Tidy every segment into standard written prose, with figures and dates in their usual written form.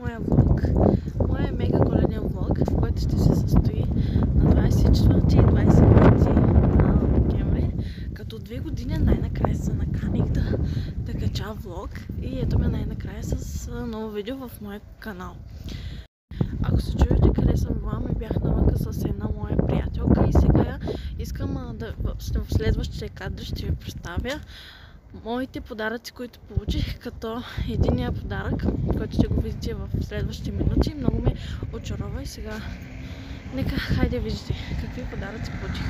моя влог. Моя мега коледен влог, който ще се състои на 24 и 25 декември. Като 2 години най-накрая се наканих да кача влог и ето ме най-накрая с ново видео в моя канал. Ако се чуете къде съм била, ми бях навънка с една моя приятелка и сега искам в следващите кадри ще ви представя моите подаръци, които получих, като единия подарък, който ще го видите в следващите минути. Много ме очарова и сега нека хайде видите какви подаръци получих.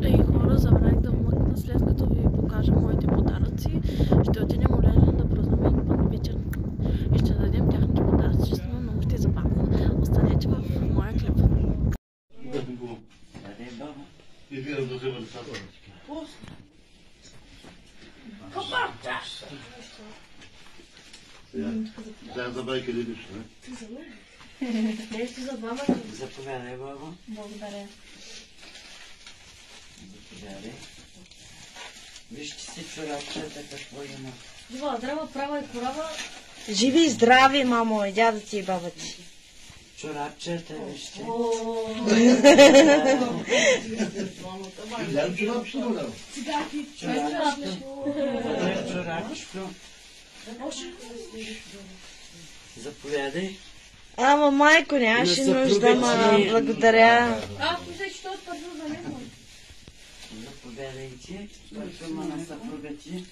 Ей хора, забравих да вмъкна, след като ви покажа моите подаръци. Ще отидем олено да празнуваме един път вечер и ще дадем тяхните подаръци. Ще сме много ще забавно. Останете в моя клип. Сега забравяй къде идиш, не? Нещо за баба. Заповядай, баба. Благодаря. Заповядай. Вижте си чорапчета какво има. Жива, здрава, права и корава. Живи и здрави, мамо, и дядо ти и баба ти. Чорапчета, вижте. Взем чорапчета, голямо. Чорапчето. Заповядай. Ама, майко, нямаше нужда, ма, благодаря. Мисля, че той отпързва за него. Заповядайте. Който има на съпруга ти.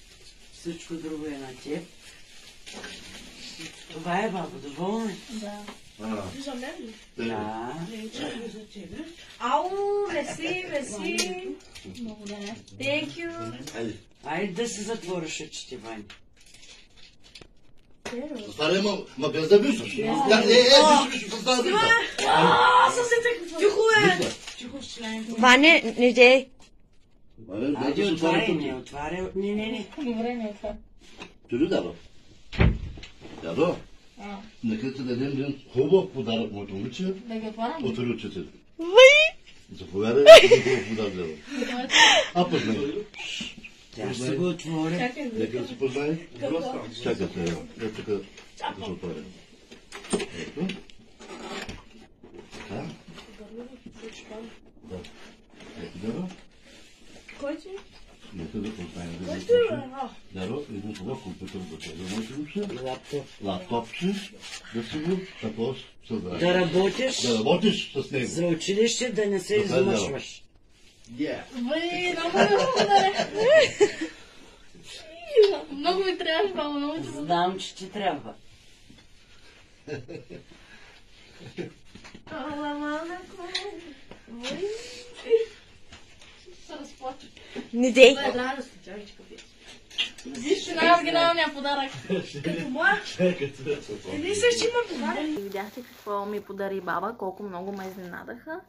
Всичко друго е на теб. Това е, бабо, доволна? Да. За мен ли? Да. Ау, мерси. Благодаря. Thank you. Айде да се затвориш очите, Ваня. Затваряй, ма без да виждаш. Виж, застава вижда. Тихо е! Ваня, не дей. Айде, отваряй, не отваряй. Не. Добре, не е това. Чули, дядо? Дядо, нека ти дадем един хубав подарък, моето момиче, Да ги отварям? от родителите. Заповядай, хубав подарък, дядо. Познай. Тя ще го отвори. Нека да се познай. Чакайте, ето тук да се отворя. Ето. Така. Да. Ето, дядо. Кой си? Нека да познаем. Дядо, един хубав компютър за тебе, моето момиче. Лаптоп. Лаптопче, да си го такова създаде. Да работиш. Да работиш с него. За училище да не се измъчваш. Бай, много ми благодаря. Много ми трябваше, баба, много ти благодаря. Знам, че ти трябва. Се разплача. Не дей. Трябва да се чакай, Виж, най-оригиналният подарък. Като моя. Не също има подарък. Видяхте какво ми подари баба, колко много ме изненадаха.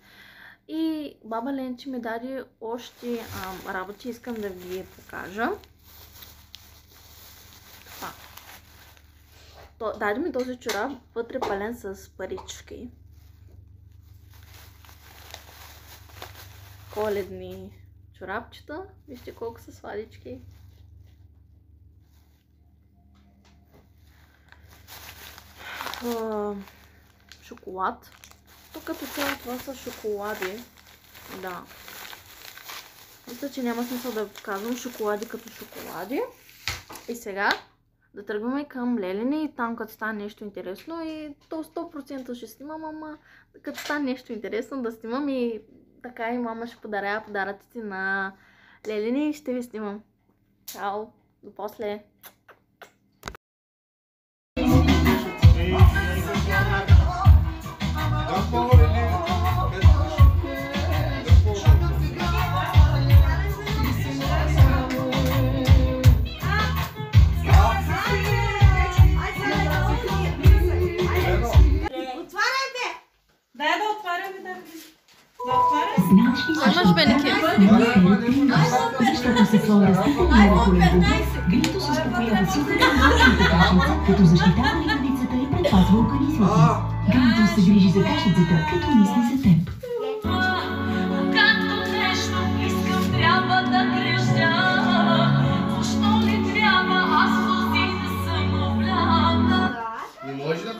И баба Ленче ми даде още работи, искам да ви покажа. Даде ми този чорап, вътре пълен с парички. Коледни чорапчета. Вижте колко са сладички. Шоколад. Тук като цяло това са шоколади. Да. Мисля, че няма смисъл да казвам шоколади като шоколади. И сега да тръгваме към Лелине и там като стане нещо интересно и то 100% ще снимам, ама като стане нещо интересно да снимам и така и мама ще подаря подаръците на Лелине и ще ви снимам. Чао! До после! Имаш бенеки. Защото със своя растителен молекулен комплекс, Гринтус успокоява сухата и млечната кашница, като защитава ливадицата и предпазва организма. Гринтус се грижи за кашницата, като мисли за теб. Както нещо искам, трябва да крещя. Защо ли трябва аз този да съм обляна? Не може да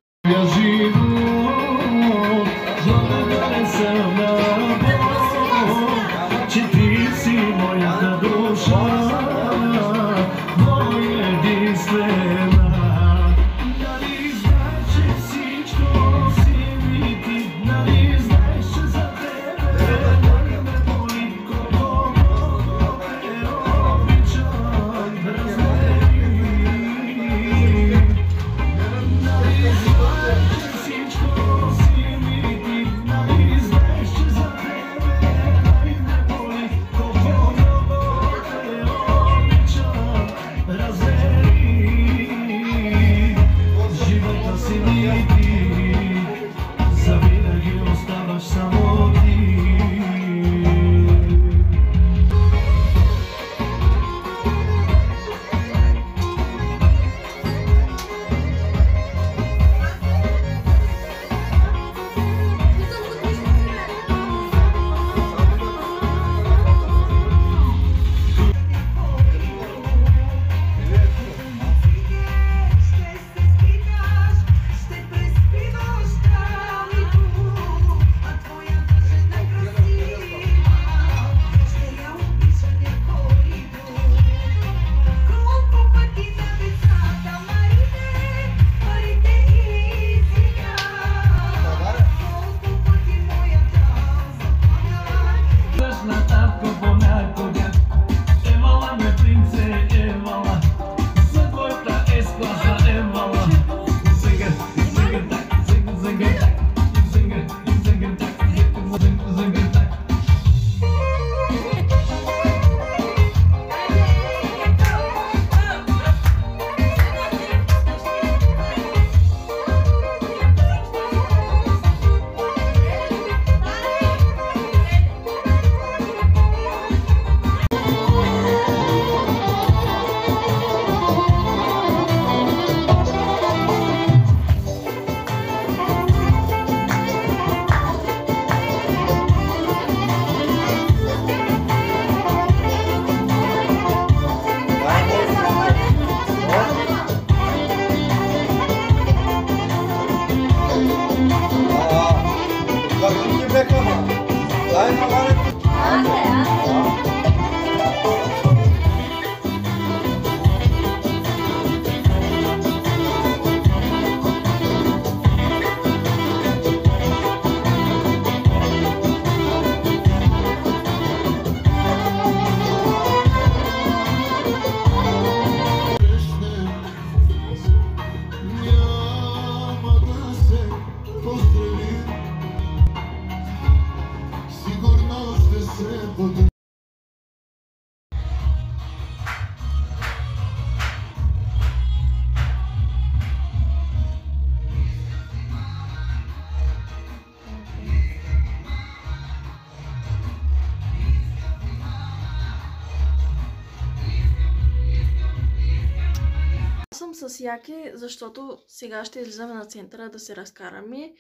С Яки, защото сега ще излизаме на центъра да се разкараме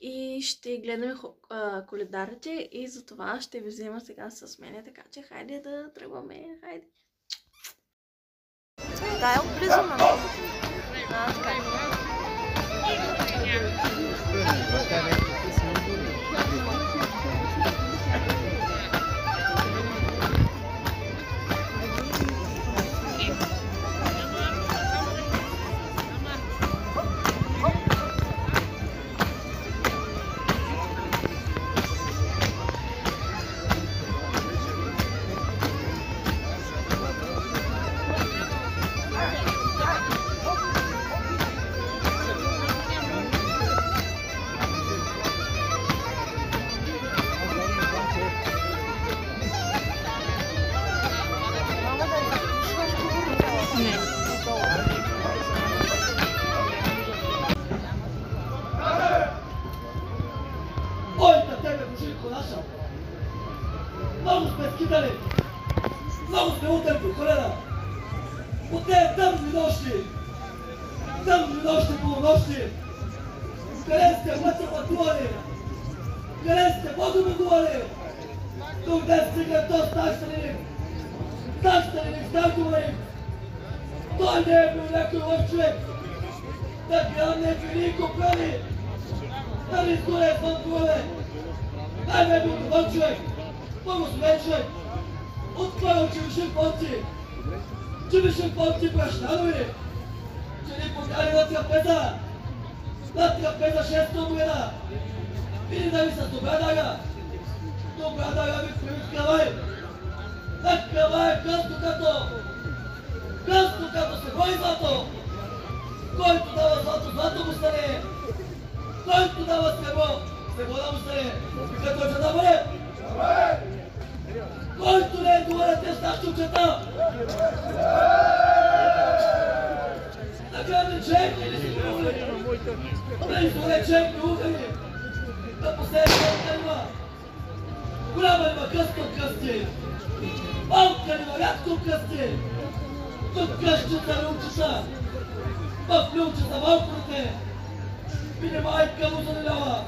и ще гледаме коледарите и за това ще ви взема сега с мене, така че хайде да тръгваме, хайде. Да, е отблизо на много. Много сме скитали, много сме утър по колена. От тези тъмни нощи, полунощи. Къде сте, мъча пътували? Къде сте, водомигували? Тук днес стигна то старшалин. Старшалин, той не е бил някой лъв човек. Така не велико прави! Да не изгоре вън горе! Дай ме отвън човек! Благословен човек! Отвън училищен фонци! Училищен фонци пращанови! Че ни покани на трапеза! На трапеза 6 година! Или да ви с добра дага! Добра дага ви приуткавай! Накавай късто като се гои злато! Който дава злато, злато му стане! Който дава сребро, сребро да му стане! Като че да бъде! Който не е доволен те стащи учета! Така не чек или си приули! Да изгоре чек и ухани! Да последва има! Голяма има късто от късти! Малка има рядко от късти! Тук къщата люлчета! В люлчета малките! Мине майка му заделява!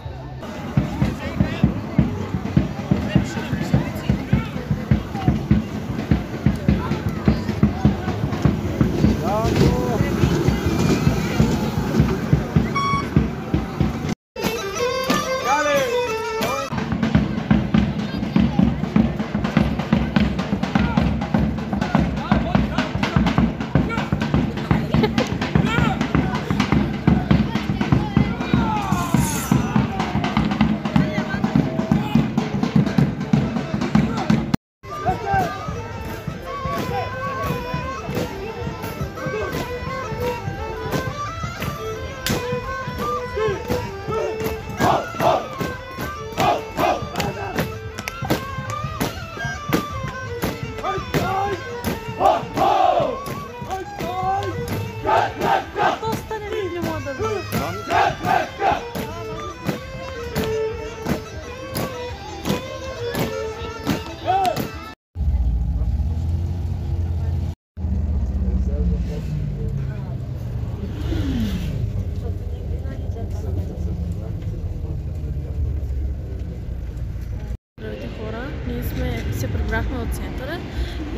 Се прибрахме от центъра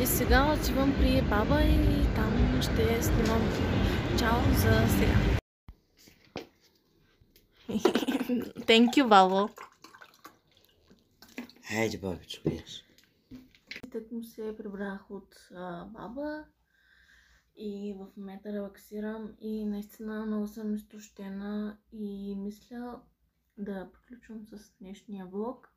и сега отивам при баба и там ще снимам. Чао за сега. Thank you, бабо. Хайде, бабичко, еш. Тък му се прибрах от баба и в момента релаксирам и наистина много съм изтощена и мисля да приключвам с днешния влог.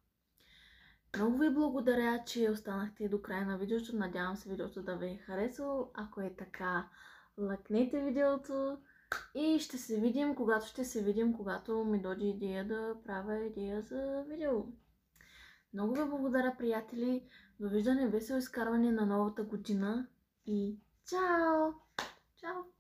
Много ви благодаря, че останахте до края на видеото. Надявам се видеото да ви е харесало. Ако е така, лайкнете видеото и ще се видим, когато ми дойде идея да правя идея за видео. Много ви благодаря, приятели. Довиждане, весело изкарване на новата година и чао! Чао!